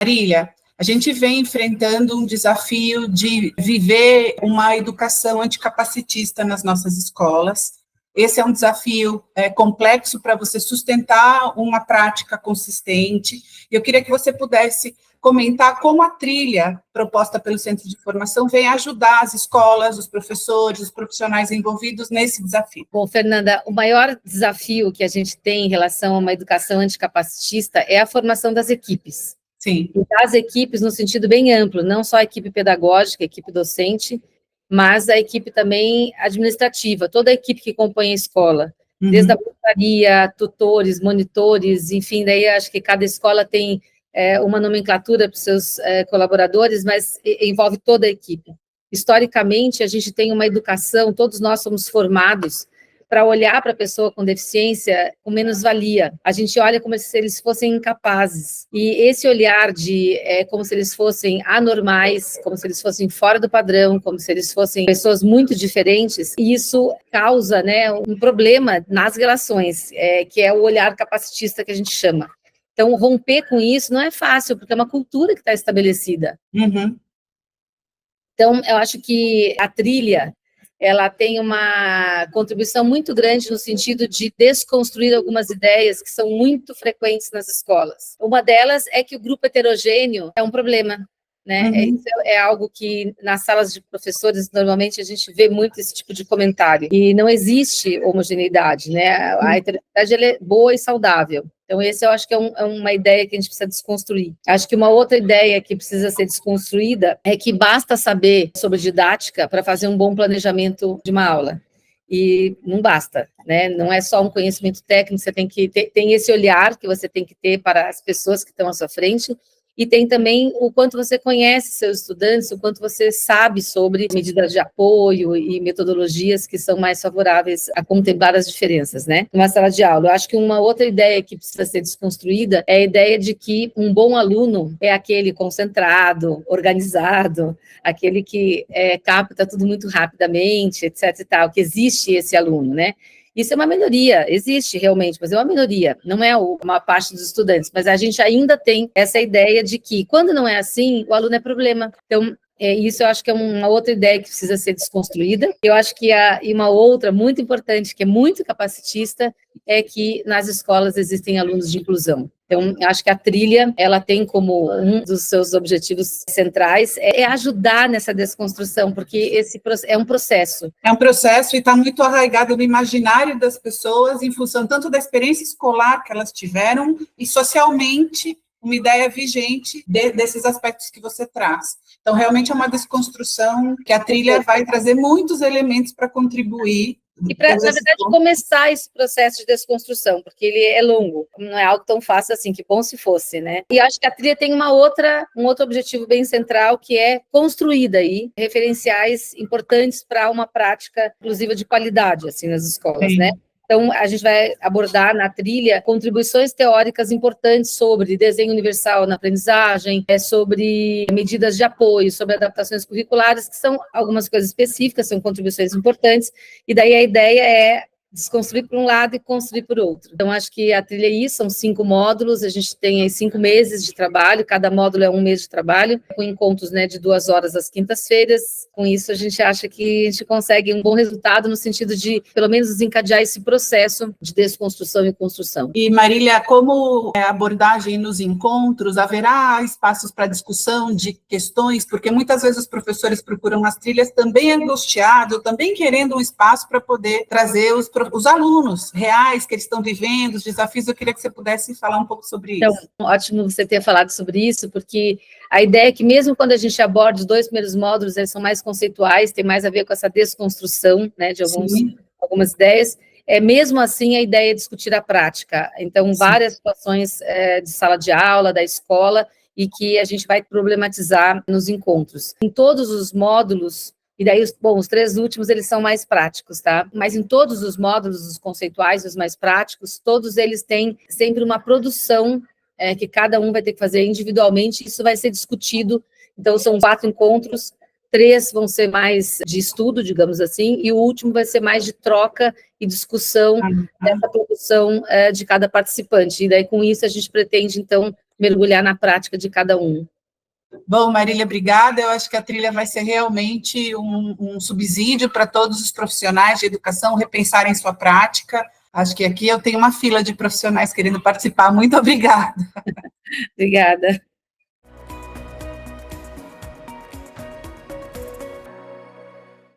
Marília, a gente vem enfrentando um desafio de viver uma educação anticapacitista nas nossas escolas. Esse é um desafio complexo para você sustentar uma prática consistente. Eu queria que você pudesse comentar como a trilha proposta pelo Centro de Formação vem ajudar as escolas, os professores, os profissionais envolvidos nesse desafio. Bom, Fernanda, o maior desafio que a gente tem em relação a uma educação anticapacitista é a formação das equipes. Sim. E das equipes no sentido bem amplo, não só a equipe pedagógica, a equipe docente, mas a equipe também administrativa, toda a equipe que compõe a escola, desde a portaria, tutores, monitores, enfim, daí acho que cada escola tem uma nomenclatura para os seus colaboradores, mas envolve toda a equipe. Historicamente, a gente tem uma educação, todos nós somos formados para olhar para a pessoa com deficiência com menos-valia. A gente olha como se eles fossem incapazes. E esse olhar como se eles fossem anormais, como se eles fossem fora do padrão, como se eles fossem pessoas muito diferentes, e isso causa, né, um problema nas relações, que é o olhar capacitista que a gente chama. Então, romper com isso não é fácil, porque é uma cultura que está estabelecida. Então, eu acho que a trilha, ela tem uma contribuição muito grande no sentido de desconstruir algumas ideias que são muito frequentes nas escolas. Uma delas é que o grupo heterogêneo é um problema, né? Isso é algo que nas salas de professores normalmente a gente vê muito esse tipo de comentário. E não existe homogeneidade, né? A heterogeneidade ela é boa e saudável. Então, esse eu acho que é uma ideia que a gente precisa desconstruir. Acho que uma outra ideia que precisa ser desconstruída é que basta saber sobre didática para fazer um bom planejamento de uma aula. E não basta, né? Não é só um conhecimento técnico, você tem que ter esse olhar que você tem que ter para as pessoas que estão à sua frente, e tem também o quanto você conhece seus estudantes, o quanto você sabe sobre medidas de apoio e metodologias que são mais favoráveis a contemplar as diferenças, né? Numa sala de aula. Eu acho que uma outra ideia que precisa ser desconstruída é a ideia de que um bom aluno é aquele concentrado, organizado, aquele que capta tudo muito rapidamente, etc. e tal, que existe esse aluno, né? Isso é uma minoria, existe realmente, mas é uma minoria, não é uma parte dos estudantes, mas a gente ainda tem essa ideia de que, quando não é assim, o aluno é problema. Então, isso eu acho que é uma outra ideia que precisa ser desconstruída. Eu acho que e uma outra muito importante, que é muito capacitista, é que nas escolas existem alunos de inclusão. Então, eu acho que a trilha, ela tem como um dos seus objetivos centrais ajudar nessa desconstrução, porque esse é um processo. É um processo e está muito arraigado no imaginário das pessoas, em função tanto da experiência escolar que elas tiveram e socialmente uma ideia vigente desses aspectos que você traz. Então, realmente é uma desconstrução que a trilha vai trazer muitos elementos para contribuir. E para, na verdade, começar esse processo de desconstrução, porque ele é longo, não é algo tão fácil assim, que bom se fosse, né? E acho que a trilha tem um outro objetivo bem central, que é construir daí referenciais importantes para uma prática inclusiva de qualidade, assim, nas escolas, né? Então, a gente vai abordar na trilha contribuições teóricas importantes sobre desenho universal na aprendizagem, sobre medidas de apoio, sobre adaptações curriculares, que são algumas coisas específicas, são contribuições importantes, e daí a ideia é desconstruir por um lado e construir por outro. Então, acho que a trilha é isso, são 5 módulos, a gente tem aí 5 meses de trabalho, cada módulo é 1 mês de trabalho, com encontros, né, de 2 horas às quintas-feiras. Com isso, a gente acha que a gente consegue um bom resultado no sentido de, pelo menos, desencadear esse processo de desconstrução e construção. E, Marília, como abordagem nos encontros, haverá espaços para discussão de questões, porque muitas vezes os professores procuram as trilhas também angustiados, também querendo um espaço para poder trazer os alunos reais que eles estão vivendo, os desafios. Eu queria que você pudesse falar um pouco sobre isso. Então, ótimo você ter falado sobre isso, porque a ideia é que mesmo quando a gente aborda os 2 primeiros módulos, eles são mais conceituais, tem mais a ver com essa desconstrução, né, de algumas ideias, mesmo assim a ideia é discutir a prática. Então, várias situações de sala de aula, da escola, e que a gente vai problematizar nos encontros. Em todos os módulos, e daí, os 3 últimos, eles são mais práticos, tá? Mas em todos os módulos, os conceituais, os mais práticos, todos eles têm sempre uma produção que cada um vai ter que fazer individualmente, isso vai ser discutido. Então, são 4 encontros, 3 vão ser mais de estudo, digamos assim, e o último vai ser mais de troca e discussão dessa produção de cada participante. E daí, com isso, a gente pretende, então, mergulhar na prática de cada um. Bom, Marília, obrigada. Eu acho que a trilha vai ser realmente um subsídio para todos os profissionais de educação repensarem sua prática. Acho que aqui eu tenho uma fila de profissionais querendo participar. Muito obrigada. Obrigada.